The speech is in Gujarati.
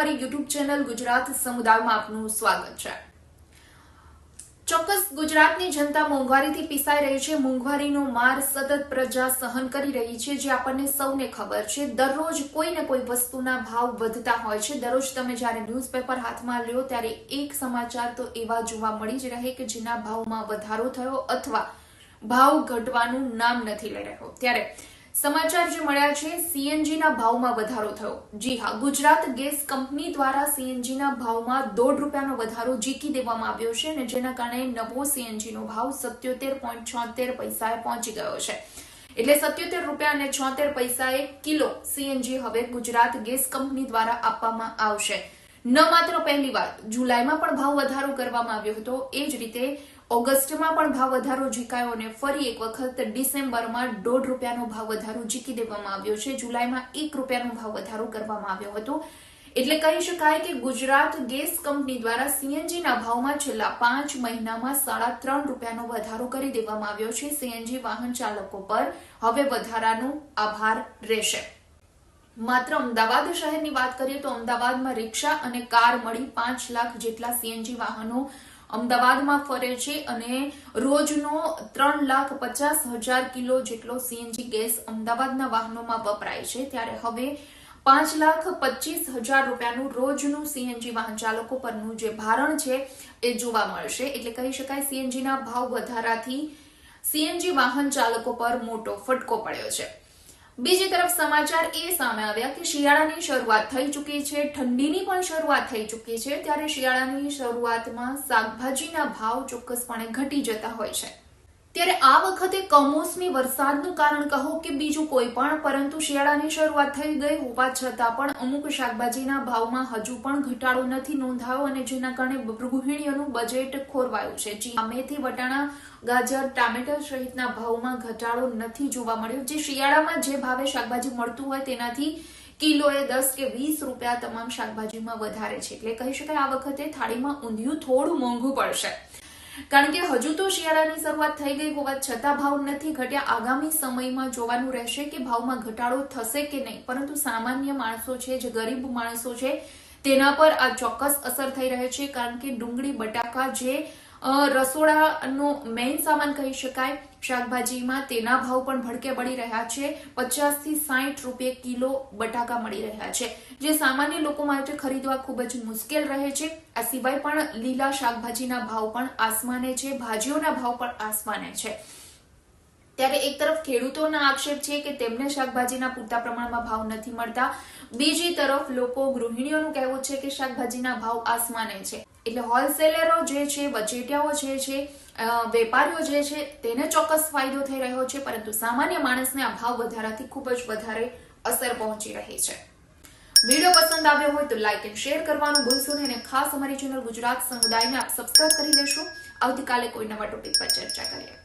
અમારી યુટ્યુબ ચેનલ ગુજરાત સમુદાયમાં આપનું સ્વાગત છે। ચોક્કસ ગુજરાતની જનતા મોંઘવારીથી પીસાઈ રહી છે। મોંઘવારીનો માર સતત પ્રજા સહન કરી રહી છે, જે આપણને સૌને ખબર છે। દરરોજ કોઈ ને કોઈ વસ્તુના ભાવ વધતા હોય છે। દરરોજ તમે જ્યારે ન્યૂઝપેપર હાથમાં લ્યો ત્યારે એક સમાચાર તો એવા જોવા મળી જ રહે કે જેના ભાવમાં વધારો થયો અથવા ભાવ ઘટવાનું નામ નથી લઈ રહ્યો। ત્યારે સમાચાર જે મળ્યા છે, સીએનજી ના ભાવમાં વધારો થયો। જી હા, ગુજરાત ગેસ કંપની દ્વારા સીએનજી ના ભાવમાં ₹1.5 વધારો ઝીકી દેવામાં આવ્યો છે અને જેના કારણે નવો સીએનજી નો ભાવ 77.76 પૈસાએ પહોંચી ગયો છે। એટલે ₹77.76 કિલો સીએનજી હવે ગુજરાત ગેસ કંપની દ્વારા આપવામાં આવશે। ન માત્ર પહેલી વાર જુલાઈમાં પણ ભાવ વધારો કરવામાં આવ્યો હતો, એ જ રીતે ઓગસ્ટમાં પણ ભાવ વધારો ઝીકાયો અને ફરી એક વખત ડિસેમ્બરમાં ₹1.5 ભાવ વધારો ઝીકી દેવામાં આવ્યો છે। જુલાઈમાં ₹1 ભાવ વધારો કરવામાં આવ્યો હતો। એટલે કહી શકાય કે ગુજરાત ગેસ કંપની દ્વારા સીએનજી ના ભાવમાં છેલ્લા 5 મહિનામાં ₹3.5 વધારો કરી દેવામાં આવ્યો છે। સીએનજી વાહન ચાલકો પર હવે વધારાનો આભાર રહેશે। માત્ર અમદાવાદ શહેરની વાત કરીએ તો અમદાવાદમાં રિક્ષા અને કાર મળી 5 લાખ જેટલા સીએનજી વાહનો અમદાવાદમાં ફરે છે અને રોજનો 3,50,000 કિલો જેટલો સીએનજી ગેસ અમદાવાદના વાહનોમાં વપરાય છે। ત્યારે હવે ₹5,25,000 રોજનું સીએનજી વાહન ચાલકો પરનું જે ભારણ છે એ જોવા મળશે। એટલે કહી શકાય સીએનજી ના ભાવ વધારાથી સીએનજી વાહન ચાલકો પર મોટો ફટકો પડ્યો છે। બીજી તરફ સમાચાર એ સામે આવ્યા કે શિયાળાની શરૂઆત થઈ ચૂકી છે, ઠંડીની પણ શરૂઆત થઈ ચૂકી છે। ત્યારે શિયાળાની શરૂઆતમાં શાકભાજીના ભાવ ચોક્કસપણે ઘટી જતા હોય છે। ત્યારે આ વખતે કમોસમી વરસાદનું કારણ કહો કે બીજું કોઈ પણ, પરંતુ શિયાળાની શરૂઆત થઈ ગઈ હોવા છતાં પણ અમુક શાકભાજીના ભાવમાં હજુ પણ ઘટાડો નથી નોંધાયો અને જેના કારણે ગૃહિણીઓનું બજેટ ખોરવાયું છે। જી, મેથી, વટાણા, ગાજર, ટામેટા સહિતના ભાવમાં ઘટાડો નથી જોવા મળ્યો। જે શિયાળામાં જે ભાવે શાકભાજી મળતું હોય તેનાથી કિલોએ 10 કે 20 રૂપિયા તમામ શાકભાજીમાં વધારે છે। એટલે કહી શકાય આ વખતે થાળીમાં ઊંધિયું થોડું મોંઘું પડશે, કારણ કે હજુ તો શિયાળાની શરૂઆત થઈ ગઈ હોવા છતાં ભાવ નથી ઘટ્યા। આગામી સમયમાં જોવાનું રહેશે કે ભાવમાં ઘટાડો થશે કે નહીં, પરંતુ સામાન્ય માણસો છે, જે ગરીબ માણસો છે, તેના પર આ ચોક્કસ અસર થઈ રહે છે, કારણ કે ડુંગળી, બટાકા જે રસોડાનો મેઇન સામાન કહી શકાય શાકભાજીમાં, તેના ભાવ પણ ભડકે પડી રહ્યા છે। 50 થી 60 રૂપિયા કિલો બટાકા મળી રહ્યા છે, જે સામાન્ય લોકો માટે ખરીદવા ખૂબ જ મુશ્કેલ રહે છે। આ સિવાય પણ લીલા શાકભાજીના ભાવ પણ આસમાને છે, ભાજીઓના ભાવ પણ આસમાને છે। ત્યારે એક તરફ ખેડૂતોના આક્ષેપ છે કે તેમને શાકભાજીના પૂરતા પ્રમાણમાં ભાવ નથી મળતા, બીજી તરફ લોકો ગૃહિણીઓનું કહેવું છે કે શાકભાજીના ભાવ આસમાને છે। એટલે હોલસેલરો જે છે, વચેટિયાઓ જે છે, વેપારીઓ જે છે, તેને ચોક્કસ ફાયદો થઈ રહ્યો છે, પરંતુ સામાન્ય માણસને આ ભાવ વધારાથી ખૂબ જ વધારે અસર પહોંચી રહી છે। વિડીયો પસંદ આવ્યો હોય તો લાઇક એન્ડ શેર કરવાનું ભૂલશો નહીં અને ખાસ અમારી ચેનલ ગુજરાત સમુદાયને આપ સબસ્ક્રાઇબ કરી લેશો। આવતીકાલે કોઈ નવા ટોપિક પર ચર્ચા કરીએ।